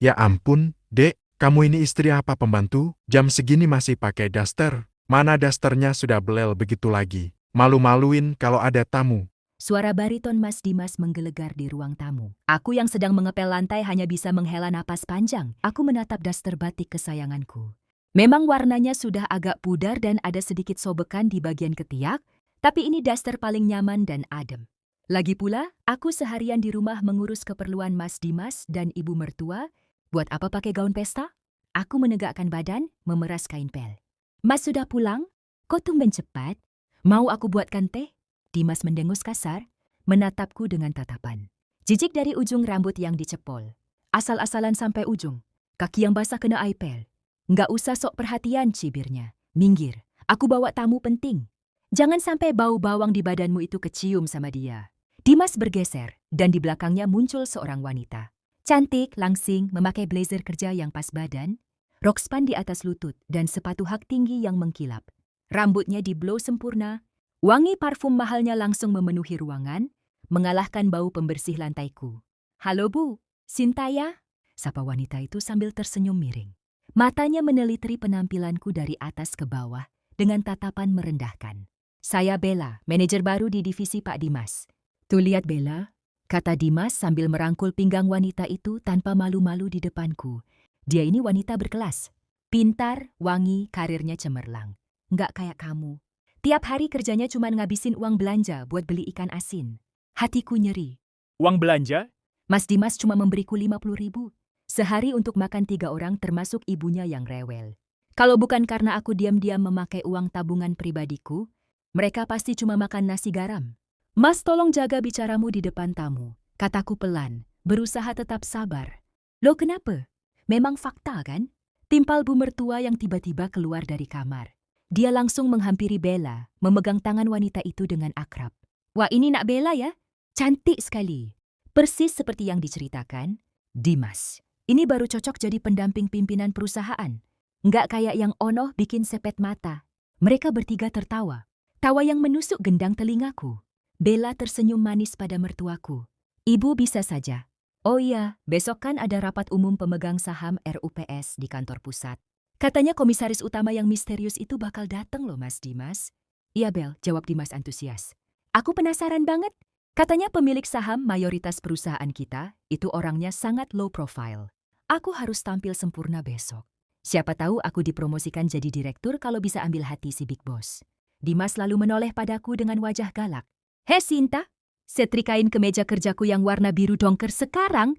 Ya ampun, Dek, kamu ini istri apa pembantu? Jam segini masih pakai daster. Mana dasternya sudah belel begitu lagi. Malu-maluin kalau ada tamu. Suara bariton Mas Dimas menggelegar di ruang tamu. Aku yang sedang mengepel lantai hanya bisa menghela napas panjang. Aku menatap daster batik kesayanganku. Memang warnanya sudah agak pudar dan ada sedikit sobekan di bagian ketiak, tapi ini daster paling nyaman dan adem. Lagi pula, aku seharian di rumah mengurus keperluan Mas Dimas dan ibu mertua. Buat apa pakai gaun pesta? Aku menegakkan badan, memeras kain pel. Mas sudah pulang? Kok tumben cepat? Mau aku buatkan teh? Dimas mendengus kasar, menatapku dengan tatapan. Jijik dari ujung rambut yang dicepol. Asal-asalan sampai ujung. Kaki yang basah kena air pel. Nggak usah sok perhatian, cibirnya. Minggir, aku bawa tamu penting. Jangan sampai bau bawang di badanmu itu kecium sama dia. Dimas bergeser, dan di belakangnya muncul seorang wanita. Cantik, langsing, memakai blazer kerja yang pas badan, rok span di atas lutut, dan sepatu hak tinggi yang mengkilap. Rambutnya di-blow sempurna, wangi parfum mahalnya langsung memenuhi ruangan, mengalahkan bau pembersih lantaiku. "Halo Bu, Sinta ya?" Sapa wanita itu sambil tersenyum miring. Matanya meneliteri penampilanku dari atas ke bawah dengan tatapan merendahkan. "Saya Bella, manajer baru di divisi Pak Dimas." "Tuh lihat Bella," kata Dimas sambil merangkul pinggang wanita itu tanpa malu-malu di depanku. Dia ini wanita berkelas. Pintar, wangi, karirnya cemerlang. Nggak kayak kamu. Tiap hari kerjanya cuma ngabisin uang belanja buat beli ikan asin. Hatiku nyeri. Uang belanja? Mas Dimas cuma memberiku 50.000. Sehari untuk makan 3 orang termasuk ibunya yang rewel. Kalau bukan karena aku diam-diam memakai uang tabungan pribadiku, mereka pasti cuma makan nasi garam. "Mas, tolong jaga bicaramu di depan tamu," kataku pelan, berusaha tetap sabar. "Loh kenapa? Memang fakta kan?" Timpal bu mertua yang tiba-tiba keluar dari kamar. Dia langsung menghampiri Bella, memegang tangan wanita itu dengan akrab. "Wah, ini nak Bella ya? Cantik sekali." Persis seperti yang diceritakan, Dimas. Ini baru cocok jadi pendamping pimpinan perusahaan. Nggak kayak yang Onoh bikin sepet mata. Mereka bertiga tertawa. Tawa yang menusuk gendang telingaku. Bella tersenyum manis pada mertuaku. "Ibu bisa saja." "Oh iya, besok kan ada rapat umum pemegang saham RUPS di kantor pusat. Katanya komisaris utama yang misterius itu bakal datang loh Mas Dimas." "Iya Bel," jawab Dimas antusias. "Aku penasaran banget. Katanya pemilik saham mayoritas perusahaan kita itu orangnya sangat low profile. Aku harus tampil sempurna besok. Siapa tahu aku dipromosikan jadi direktur kalau bisa ambil hati si Big Boss." Dimas lalu menoleh padaku dengan wajah galak. "Hei Sinta, setrikain kemeja kerjaku yang warna biru dongker sekarang.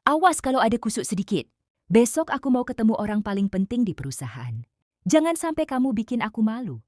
Awas kalau ada kusut sedikit. Besok aku mau ketemu orang paling penting di perusahaan. Jangan sampai kamu bikin aku malu."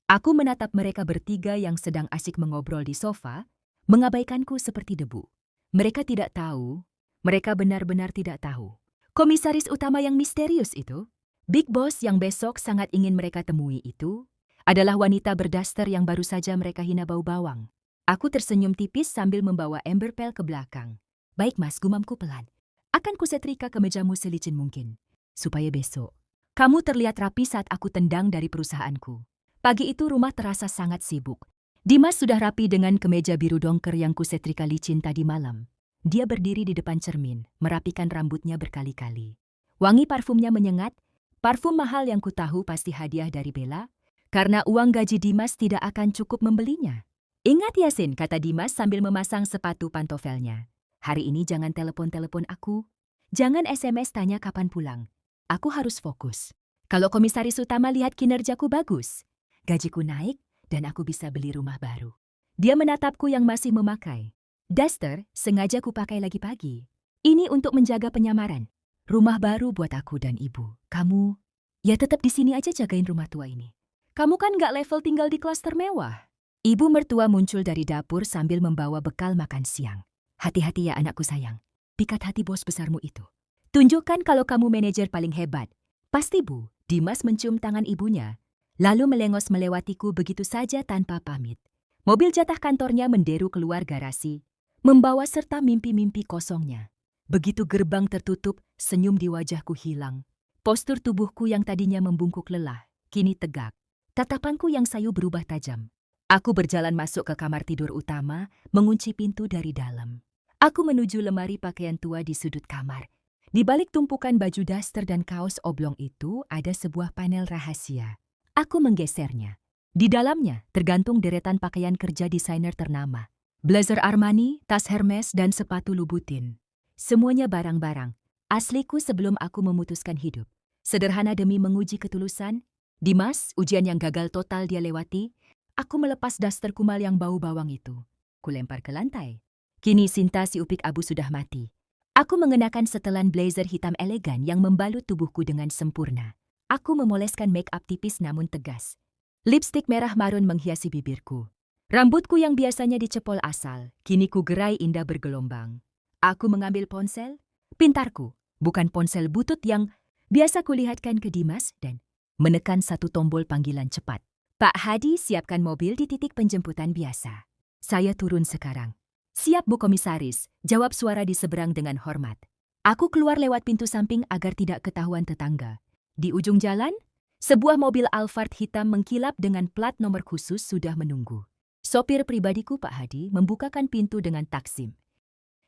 Aku menatap mereka bertiga yang sedang asyik mengobrol di sofa, mengabaikanku seperti debu. Mereka tidak tahu, mereka benar-benar tidak tahu. Komisaris utama yang misterius itu, Big Boss yang besok sangat ingin mereka temui itu, adalah wanita berdaster yang baru saja mereka hina bau bawang. Aku tersenyum tipis sambil membawa ember pel ke belakang. "Baik Mas," gumamku pelan. "Akan kusetrika kemejamu selicin mungkin. Supaya besok kamu terlihat rapi saat aku tendang dari perusahaanku." Pagi itu rumah terasa sangat sibuk. Dimas sudah rapi dengan kemeja biru dongker yang kusetrika licin tadi malam. Dia berdiri di depan cermin, merapikan rambutnya berkali-kali. Wangi parfumnya menyengat, parfum mahal yang kutahu pasti hadiah dari Bella, karena uang gaji Dimas tidak akan cukup membelinya. "Ingat Yasin," kata Dimas sambil memasang sepatu pantofelnya. "Hari ini jangan telepon-telepon aku. Jangan SMS tanya kapan pulang. Aku harus fokus. Kalau komisaris utama lihat kinerjaku bagus, gajiku naik, dan aku bisa beli rumah baru." Dia menatapku yang masih memakai daster, sengaja kupakai lagi pagi. "Ini untuk menjaga penyamaran. Rumah baru buat aku dan ibu. Kamu, ya tetap di sini aja jagain rumah tua ini. Kamu kan nggak level tinggal di kelas termewah." Ibu mertua muncul dari dapur sambil membawa bekal makan siang. "Hati-hati ya anakku sayang. Pikat hati bos besarmu itu. Tunjukkan kalau kamu manajer paling hebat." "Pasti Bu." Dimas mencium tangan ibunya, lalu melengos melewatiku begitu saja tanpa pamit. Mobil jatah kantornya menderu keluar garasi, membawa serta mimpi-mimpi kosongnya. Begitu gerbang tertutup, senyum di wajahku hilang. Postur tubuhku yang tadinya membungkuk lelah, kini tegak. Tatapanku yang sayu berubah tajam. Aku berjalan masuk ke kamar tidur utama, mengunci pintu dari dalam. Aku menuju lemari pakaian tua di sudut kamar. Di balik tumpukan baju daster dan kaos oblong itu ada sebuah panel rahasia. Aku menggesernya. Di dalamnya tergantung deretan pakaian kerja desainer ternama. Blazer Armani, tas Hermes, dan sepatu Louboutin. Semuanya barang-barang asliku sebelum aku memutuskan hidup. Sederhana demi menguji ketulusan. Dimas, ujian yang gagal total dia lewati. Aku melepas daster kumal yang bau bawang itu. Kulempar ke lantai. Kini Sinta si upik abu sudah mati. Aku mengenakan setelan blazer hitam elegan yang membalut tubuhku dengan sempurna. Aku memoleskan make-up tipis namun tegas. Lipstik merah marun menghiasi bibirku. Rambutku yang biasanya dicepol asal, kini ku gerai indah bergelombang. Aku mengambil ponsel, pintarku, bukan ponsel butut yang biasa kulihatkan ke Dimas dan menekan satu tombol panggilan cepat. Pak Hadi, siapkan mobil di titik penjemputan biasa. Saya turun sekarang. Siap, Bu Komisaris, jawab suara di seberang dengan hormat. Aku keluar lewat pintu samping agar tidak ketahuan tetangga. Di ujung jalan, sebuah mobil Alphard hitam mengkilap dengan plat nomor khusus sudah menunggu. Sopir pribadiku Pak Hadi membukakan pintu dengan taksim.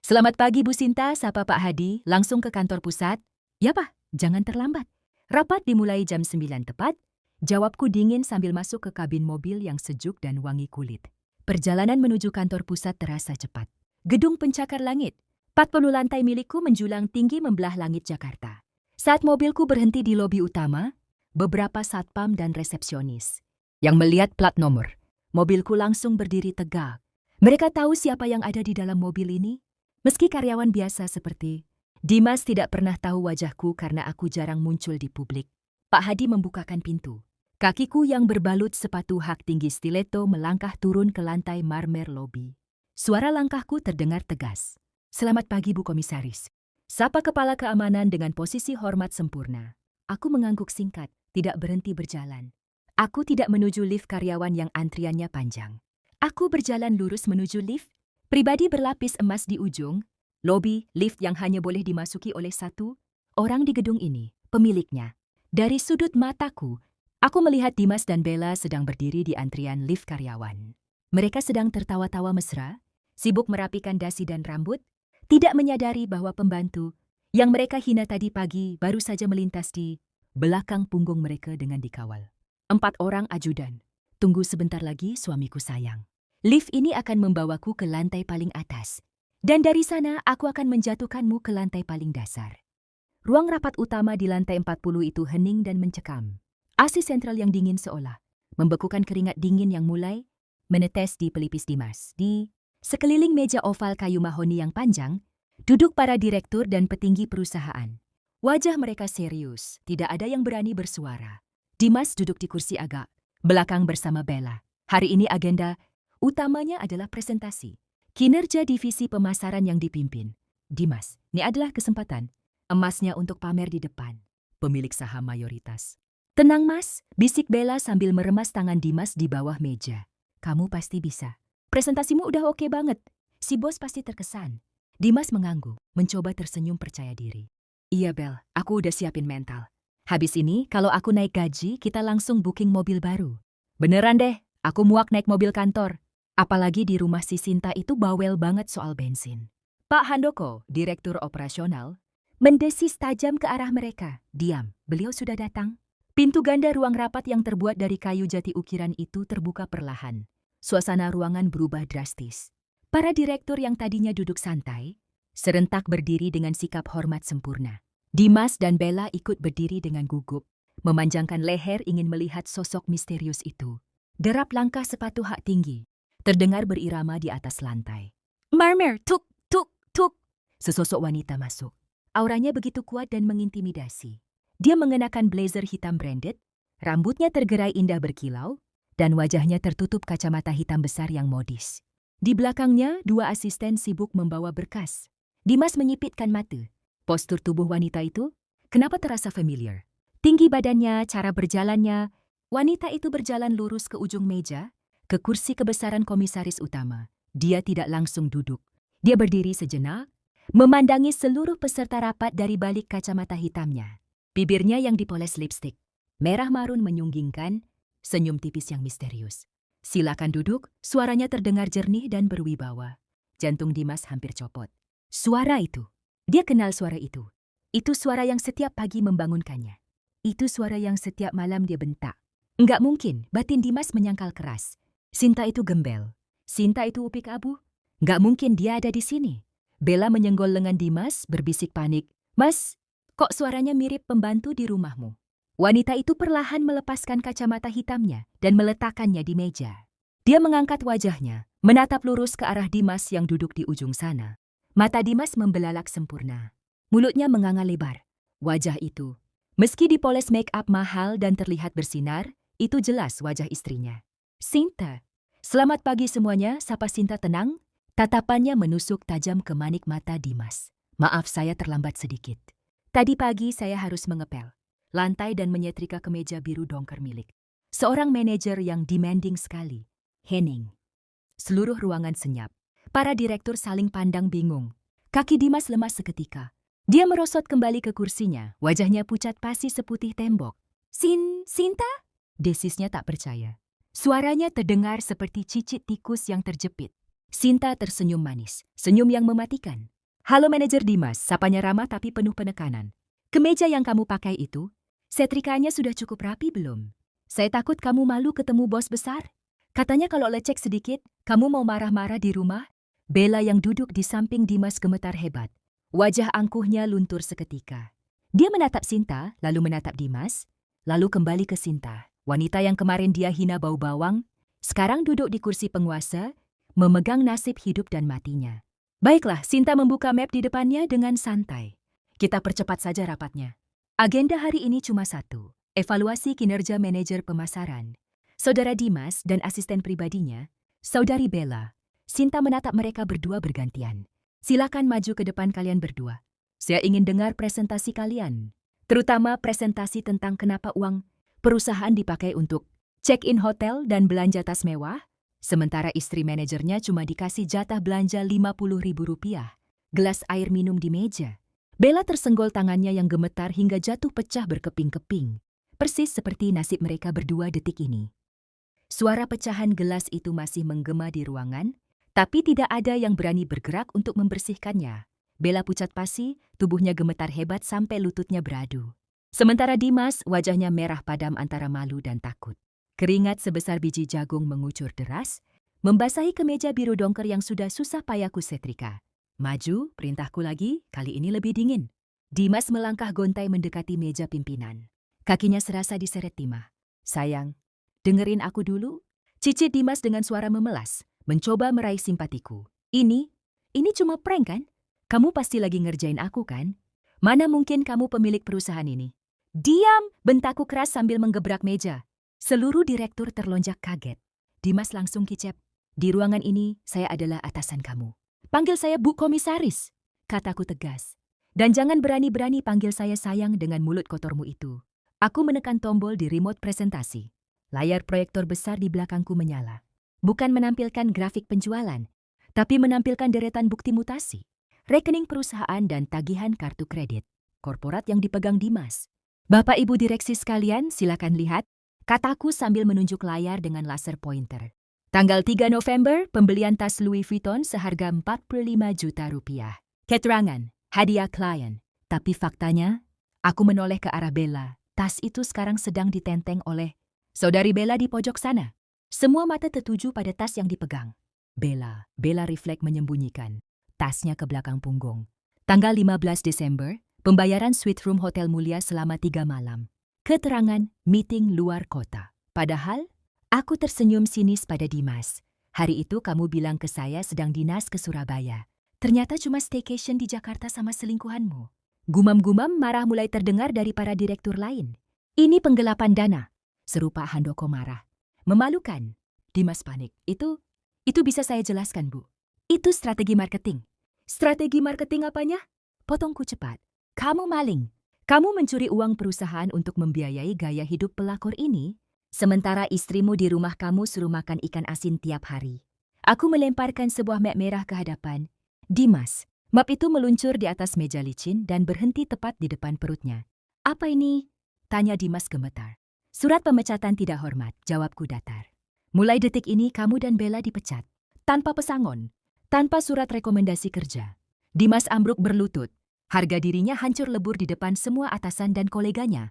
Selamat pagi Bu Sinta, sapa Pak Hadi, langsung ke kantor pusat. Ya Pak, jangan terlambat. Rapat dimulai jam 9 tepat. Jawabku dingin sambil masuk ke kabin mobil yang sejuk dan wangi kulit. Perjalanan menuju kantor pusat terasa cepat. Gedung pencakar langit, 40 lantai milikku menjulang tinggi membelah langit Jakarta. Saat mobilku berhenti di lobi utama, beberapa satpam dan resepsionis yang melihat plat nomor, mobilku langsung berdiri tegak. Mereka tahu siapa yang ada di dalam mobil ini. Meski karyawan biasa seperti Dimas tidak pernah tahu wajahku karena aku jarang muncul di publik. Pak Hadi membukakan pintu. Kakiku yang berbalut sepatu hak tinggi stiletto melangkah turun ke lantai marmer lobi. Suara langkahku terdengar tegas. Selamat pagi Bu Komisaris. Sapa kepala keamanan dengan posisi hormat sempurna. Aku mengangguk singkat, tidak berhenti berjalan. Aku tidak menuju lift karyawan yang antriannya panjang. Aku berjalan lurus menuju lift, pribadi berlapis emas di ujung, lobi, lift yang hanya boleh dimasuki oleh satu orang di gedung ini, pemiliknya. Dari sudut mataku, aku melihat Dimas dan Bella sedang berdiri di antrian lift karyawan. Mereka sedang tertawa-tawa mesra, sibuk merapikan dasi dan rambut, tidak menyadari bahwa pembantu yang mereka hina tadi pagi baru saja melintas di belakang punggung mereka dengan dikawal 4 orang ajudan. Tunggu sebentar lagi suamiku sayang. Lift ini akan membawaku ke lantai paling atas. Dan dari sana aku akan menjatuhkanmu ke lantai paling dasar. Ruang rapat utama di lantai 40 itu hening dan mencekam. AC sentral yang dingin seolah membekukan keringat dingin yang mulai menetes di pelipis Dimas. Di sekeliling meja oval kayu mahoni yang panjang, duduk para direktur dan petinggi perusahaan. Wajah mereka serius, tidak ada yang berani bersuara. Dimas duduk di kursi agak belakang bersama Bella. Hari ini agenda utamanya adalah presentasi kinerja divisi pemasaran yang dipimpin. Dimas, ini adalah kesempatan emasnya untuk pamer di depan pemilik saham mayoritas. Tenang Mas, bisik Bella sambil meremas tangan Dimas di bawah meja. Kamu pasti bisa. Presentasimu udah oke banget. Si bos pasti terkesan. Dimas mengangguk, mencoba tersenyum percaya diri. Iya Bel, aku udah siapin mental. Habis ini, kalau aku naik gaji, kita langsung booking mobil baru. Beneran deh, aku muak naik mobil kantor. Apalagi di rumah si Sinta itu bawel banget soal bensin. Pak Handoko, direktur operasional, mendesis tajam ke arah mereka. Diam, beliau sudah datang. Pintu ganda ruang rapat yang terbuat dari kayu jati ukiran itu terbuka perlahan. Suasana ruangan berubah drastis. Para direktur yang tadinya duduk santai, serentak berdiri dengan sikap hormat sempurna. Dimas dan Bella ikut berdiri dengan gugup, memanjangkan leher ingin melihat sosok misterius itu. Derap langkah sepatu hak tinggi terdengar berirama di atas lantai. Marmer, tuk, tuk, tuk. Sesosok wanita masuk. Auranya begitu kuat dan mengintimidasi. Dia mengenakan blazer hitam branded, rambutnya tergerai indah berkilau, dan wajahnya tertutup kacamata hitam besar yang modis. Di belakangnya, 2 asisten sibuk membawa berkas. Dimas menyipitkan mata. Postur tubuh wanita itu, kenapa terasa familiar? Tinggi badannya, cara berjalannya. Wanita itu berjalan lurus ke ujung meja, ke kursi kebesaran komisaris utama. Dia tidak langsung duduk. Dia berdiri sejenak, memandangi seluruh peserta rapat dari balik kacamata hitamnya. Bibirnya yang dipoles lipstik, merah marun menyunggingkan, senyum tipis yang misterius. Silakan duduk, suaranya terdengar jernih dan berwibawa. Jantung Dimas hampir copot. Suara itu, dia kenal suara itu. Itu suara yang setiap pagi membangunkannya. Itu suara yang setiap malam dia bentak. Enggak mungkin, batin Dimas menyangkal keras. Sinta itu gembel. Sinta itu upik abu. Enggak mungkin dia ada di sini. Bella menyenggol lengan Dimas, berbisik panik. Mas, kok suaranya mirip pembantu di rumahmu? Wanita itu perlahan melepaskan kacamata hitamnya dan meletakkannya di meja. Dia mengangkat wajahnya, menatap lurus ke arah Dimas yang duduk di ujung sana. Mata Dimas membelalak sempurna. Mulutnya menganga lebar. Wajah itu, meski dipoles make up mahal dan terlihat bersinar, itu jelas wajah istrinya. Sinta. Selamat pagi semuanya, sapa Sinta tenang. Tatapannya menusuk tajam ke manik mata Dimas. Maaf saya terlambat sedikit. Tadi pagi saya harus mengepel lantai dan menyetrika kemeja biru dongker milik seorang manajer yang demanding sekali, Henning. Seluruh ruangan senyap. Para direktur saling pandang bingung. Kaki Dimas lemas seketika. Dia merosot kembali ke kursinya, wajahnya pucat pasi seputih tembok. Sinta? Desisnya tak percaya. Suaranya terdengar seperti cicit tikus yang terjepit. Sinta tersenyum manis, senyum yang mematikan. Halo manajer Dimas, sapanya ramah tapi penuh penekanan. Kemeja yang kamu pakai itu, setrikanya sudah cukup rapi belum? Saya takut kamu malu ketemu bos besar. Katanya kalau lecek sedikit, kamu mau marah-marah di rumah. Bella yang duduk di samping Dimas gemetar hebat. Wajah angkuhnya luntur seketika. Dia menatap Sinta, lalu menatap Dimas, lalu kembali ke Sinta. Wanita yang kemarin dia hina bau bawang, sekarang duduk di kursi penguasa, memegang nasib hidup dan matinya. Baiklah, Sinta membuka map di depannya dengan santai. Kita percepat saja rapatnya. Agenda hari ini cuma satu, evaluasi kinerja manajer pemasaran. Saudara Dimas dan asisten pribadinya, Saudari Bella. Sinta menatap mereka berdua bergantian. Silakan maju ke depan kalian berdua. Saya ingin dengar presentasi kalian. Terutama presentasi tentang kenapa uang perusahaan dipakai untuk check-in hotel dan belanja tas mewah, sementara istri manajernya cuma dikasih jatah belanja Rp50.000. Gelas air minum di meja. Bella tersenggol tangannya yang gemetar hingga jatuh pecah berkeping-keping. Persis seperti nasib mereka berdua detik ini. Suara pecahan gelas itu masih menggema di ruangan, tapi tidak ada yang berani bergerak untuk membersihkannya. Bella pucat pasi, tubuhnya gemetar hebat sampai lututnya beradu. Sementara Dimas, wajahnya merah padam antara malu dan takut. Keringat sebesar biji jagung mengucur deras, membasahi kemeja biru dongker yang sudah susah payah kusetrika. Maju, perintahku lagi, kali ini lebih dingin. Dimas melangkah gontai mendekati meja pimpinan. Kakinya serasa diseret timah. Sayang, dengerin aku dulu. Cicit Dimas dengan suara memelas, mencoba meraih simpatiku. Ini cuma prank kan? Kamu pasti lagi ngerjain aku kan? Mana mungkin kamu pemilik perusahaan ini? Diam! Bentakku keras sambil menggebrak meja. Seluruh direktur terlonjak kaget. Dimas langsung kicep. Di ruangan ini, saya adalah atasan kamu. Panggil saya Bu Komisaris, kataku tegas. Dan jangan berani-berani panggil saya sayang dengan mulut kotormu itu. Aku menekan tombol di remote presentasi. Layar proyektor besar di belakangku menyala. Bukan menampilkan grafik penjualan, tapi menampilkan deretan bukti mutasi, rekening perusahaan dan tagihan kartu kredit korporat yang dipegang Dimas. Bapak Ibu direksi sekalian, silakan lihat, kataku sambil menunjuk layar dengan laser pointer. Tanggal 3 November, pembelian tas Louis Vuitton seharga Rp45 juta. Keterangan, hadiah klien. Tapi faktanya, aku menoleh ke arah Bella. Tas itu sekarang sedang ditenteng oleh Saudari Bella di pojok sana. Semua mata tertuju pada tas yang dipegang. Bella refleks menyembunyikan tasnya ke belakang punggung. Tanggal 15 Desember, pembayaran suite room hotel mulia selama 3 malam. Keterangan, meeting luar kota. Padahal, aku tersenyum sinis pada Dimas. Hari itu kamu bilang ke saya sedang dinas ke Surabaya. Ternyata cuma staycation di Jakarta sama selingkuhanmu. Gumam-gumam marah mulai terdengar dari para direktur lain. Ini penggelapan dana, seru Pak Handoko marah. Memalukan. Dimas panik. Itu bisa saya jelaskan, Bu. Itu strategi marketing. Strategi marketing apanya? Potongku cepat. Kamu maling. Kamu mencuri uang perusahaan untuk membiayai gaya hidup pelakor ini, sementara istrimu di rumah kamu suruh makan ikan asin tiap hari. Aku melemparkan sebuah map merah ke hadapan. Dimas, map itu meluncur di atas meja licin dan berhenti tepat di depan perutnya. Apa ini? Tanya Dimas gemetar. Surat pemecatan tidak hormat, jawabku datar. Mulai detik ini kamu dan Bella dipecat. Tanpa pesangon, tanpa surat rekomendasi kerja. Dimas ambruk berlutut. Harga dirinya hancur lebur di depan semua atasan dan koleganya.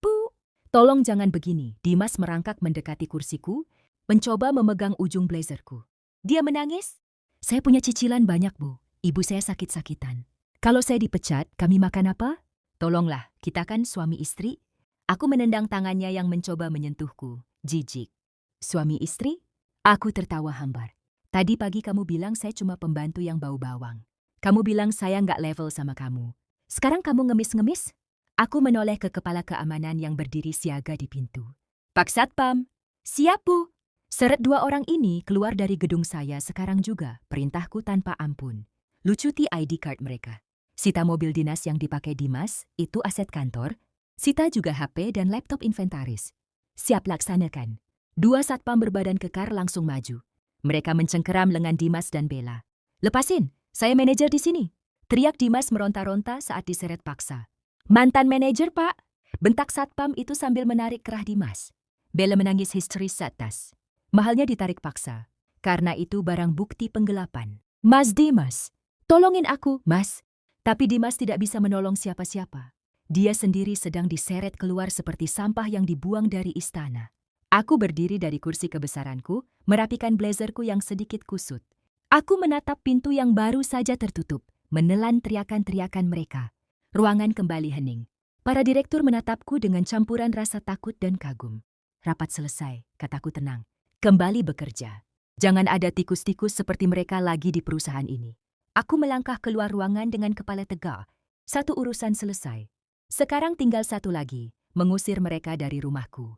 Bu, tolong jangan begini. Dimas merangkak mendekati kursiku, mencoba memegang ujung blazerku. Dia menangis. Saya punya cicilan banyak, Bu. Ibu saya sakit-sakitan. Kalau saya dipecat, kami makan apa? Tolonglah, kita kan suami istri. Aku menendang tangannya yang mencoba menyentuhku. Jijik. Suami istri? Aku tertawa hambar. Tadi pagi kamu bilang saya cuma pembantu yang bau bawang. Kamu bilang saya nggak level sama kamu. Sekarang kamu ngemis-ngemis? Aku menoleh ke kepala keamanan yang berdiri siaga di pintu. Pak Satpam, siap Bu. Seret dua orang ini keluar dari gedung saya sekarang juga, perintahku tanpa ampun. Lucuti ID card mereka. Sita mobil dinas yang dipakai Dimas, itu aset kantor. Sita juga HP dan laptop inventaris. Siap laksanakan. Dua satpam berbadan kekar langsung maju. Mereka mencengkeram lengan Dimas dan Bella. Lepasin, saya manajer di sini. Teriak Dimas meronta-ronta saat diseret paksa. Mantan manajer, Pak. Bentak satpam itu sambil menarik kerah Dimas. Bella menangis histeris saat tas. Mahalnya ditarik paksa. Karena itu barang bukti penggelapan. Mas Dimas, tolongin aku, Mas. Tapi Dimas tidak bisa menolong siapa-siapa. Dia sendiri sedang diseret keluar seperti sampah yang dibuang dari istana. Aku berdiri dari kursi kebesaranku, merapikan blazerku yang sedikit kusut. Aku menatap pintu yang baru saja tertutup, menelan teriakan-teriakan mereka. Ruangan kembali hening. Para direktur menatapku dengan campuran rasa takut dan kagum. Rapat selesai, kataku tenang. Kembali bekerja. Jangan ada tikus-tikus seperti mereka lagi di perusahaan ini. Aku melangkah keluar ruangan dengan kepala tegak. Satu urusan selesai. Sekarang tinggal satu lagi, mengusir mereka dari rumahku.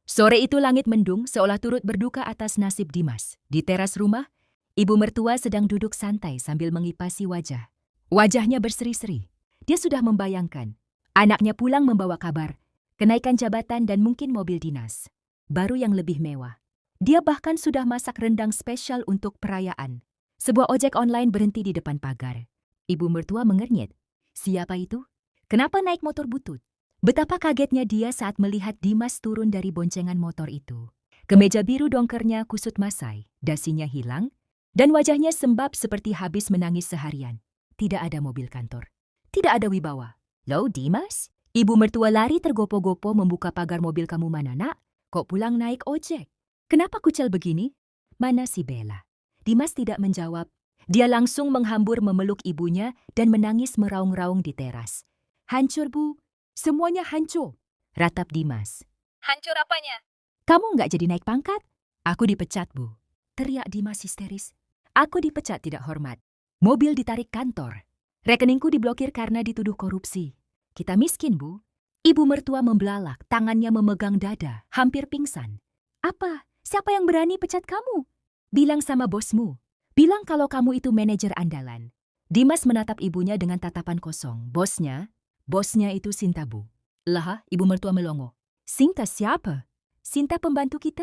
Sore itu langit mendung seolah turut berduka atas nasib Dimas. Di teras rumah, ibu mertua sedang duduk santai sambil mengipasi wajah. Wajahnya berseri-seri. Dia sudah membayangkan. Anaknya pulang membawa kabar, kenaikan jabatan dan mungkin mobil dinas. Baru yang lebih mewah. Dia bahkan sudah masak rendang spesial untuk perayaan. Sebuah ojek online berhenti di depan pagar. Ibu mertua mengernyit. Siapa itu? Kenapa naik motor butut? Betapa kagetnya dia saat melihat Dimas turun dari boncengan motor itu. Kemeja biru dongkernya kusut masai, dasinya hilang, dan wajahnya sembab seperti habis menangis seharian. Tidak ada mobil kantor. Tidak ada wibawa. Loh, Dimas? Ibu mertua lari tergopo-gopo membuka pagar mobil kamu mana, Nak? Kok pulang naik ojek? Kenapa kucel begini? Mana si Bella? Dimas tidak menjawab. Dia langsung menghambur memeluk ibunya dan menangis meraung-raung di teras. Hancur, Bu. Semuanya hancur, ratap Dimas. Hancur apanya? Kamu nggak jadi naik pangkat? Aku dipecat, Bu. Teriak Dimas histeris. Aku dipecat tidak hormat. Mobil ditarik kantor. Rekeningku diblokir karena dituduh korupsi. Kita miskin, Bu. Ibu mertua membelalak, tangannya memegang dada, hampir pingsan. Apa? Siapa yang berani pecat kamu? Bilang sama bosmu. Bilang kalau kamu itu manajer andalan. Dimas menatap ibunya dengan tatapan kosong. Bosnya itu Sinta, Bu. Lah, ibu mertua melongo. Sinta siapa? Sinta pembantu kita?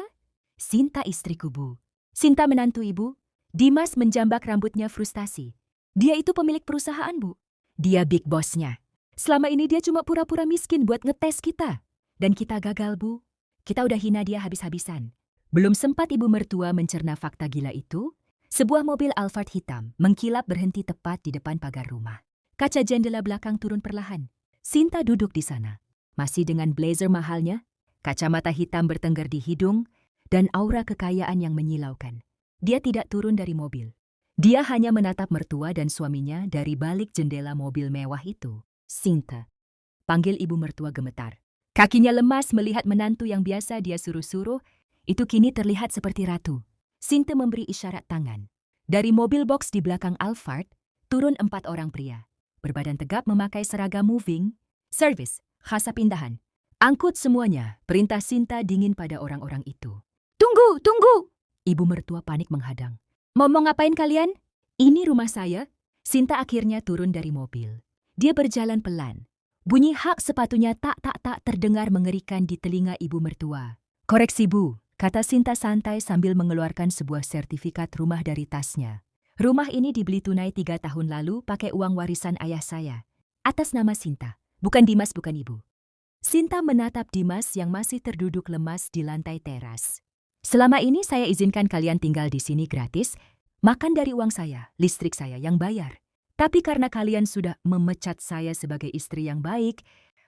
Sinta istriku, Bu. Sinta menantu ibu? Dimas menjambak rambutnya frustasi. Dia itu pemilik perusahaan, Bu. Dia big bossnya. Selama ini dia cuma pura-pura miskin buat ngetes kita. Dan kita gagal, Bu. Kita udah hina dia habis-habisan. Belum sempat ibu mertua mencerna fakta gila itu, sebuah mobil Alphard hitam mengkilap berhenti tepat di depan pagar rumah. Kaca jendela belakang turun perlahan. Sinta duduk di sana, masih dengan blazer mahalnya, kacamata hitam bertengger di hidung, dan aura kekayaan yang menyilaukan. Dia tidak turun dari mobil. Dia hanya menatap mertua dan suaminya dari balik jendela mobil mewah itu. Sinta. Panggil ibu mertua gemetar. Kakinya lemas melihat menantu yang biasa dia suruh-suruh, itu kini terlihat seperti ratu. Sinta memberi isyarat tangan. Dari mobil box di belakang Alphard, turun 4 orang pria. Berbadan tegap memakai seragam moving, service, khasa pindahan. Angkut semuanya, perintah Sinta dingin pada orang-orang itu. Tunggu! Ibu mertua panik menghadang. Mau ngapain kalian? Ini rumah saya. Sinta akhirnya turun dari mobil. Dia berjalan pelan. Bunyi hak sepatunya tak terdengar mengerikan di telinga ibu mertua. Koreksi, Bu, kata Sinta santai sambil mengeluarkan sebuah sertifikat rumah dari tasnya. Rumah ini dibeli tunai 3 tahun lalu pakai uang warisan ayah saya. Atas nama Sinta. Bukan Dimas, bukan ibu. Sinta menatap Dimas yang masih terduduk lemas di lantai teras. Selama ini saya izinkan kalian tinggal di sini gratis, makan dari uang saya, listrik saya yang bayar. Tapi karena kalian sudah memecat saya sebagai istri yang baik,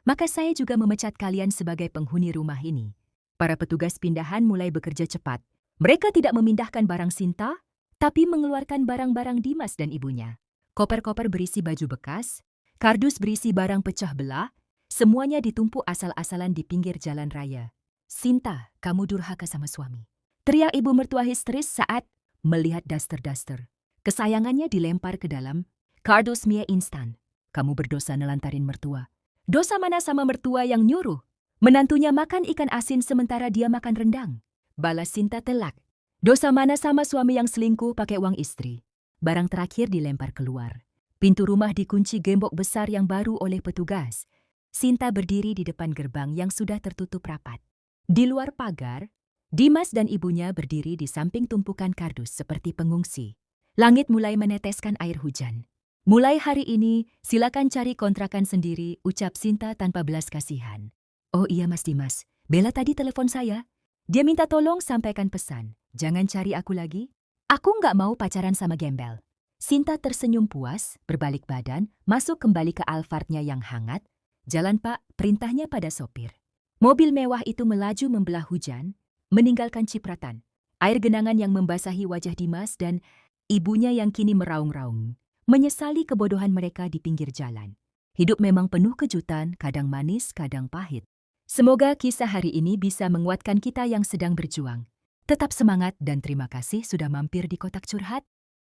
maka saya juga memecat kalian sebagai penghuni rumah ini. Para petugas pindahan mulai bekerja cepat. Mereka tidak memindahkan barang Sinta, tapi mengeluarkan barang-barang Dimas dan ibunya. Koper-koper berisi baju bekas, kardus berisi barang pecah belah, semuanya ditumpuk asal-asalan di pinggir jalan raya. "Sinta, kamu durhaka sama suami," teriak ibu mertua histeris saat melihat daster-daster. Kesayangannya dilempar ke dalam kardus mie instan. "Kamu berdosa nelantarin mertua." "Dosa mana sama mertua yang nyuruh menantunya makan ikan asin sementara dia makan rendang?" balas Sinta telak. "Dosa mana sama suami yang selingkuh pakai uang istri?" Barang terakhir dilempar keluar. Pintu rumah dikunci gembok besar yang baru oleh petugas. Sinta berdiri di depan gerbang yang sudah tertutup rapat. Di luar pagar, Dimas dan ibunya berdiri di samping tumpukan kardus seperti pengungsi. Langit mulai meneteskan air hujan. "Mulai hari ini, silakan cari kontrakan sendiri," ucap Sinta tanpa belas kasihan. "Oh iya Mas Dimas, Bella tadi telepon saya. Dia minta tolong sampaikan pesan. Jangan cari aku lagi. Aku nggak mau pacaran sama gembel." Sinta tersenyum puas, berbalik badan, masuk kembali ke Alphardnya yang hangat. "Jalan Pak," perintahnya pada sopir. Mobil mewah itu melaju membelah hujan, meninggalkan cipratan. Air genangan yang membasahi wajah Dimas dan ibunya yang kini meraung-raung. Menyesali kebodohan mereka di pinggir jalan. Hidup memang penuh kejutan, kadang manis, kadang pahit. Semoga kisah hari ini bisa menguatkan kita yang sedang berjuang. Tetap semangat dan terima kasih sudah mampir di Kotak Curhat.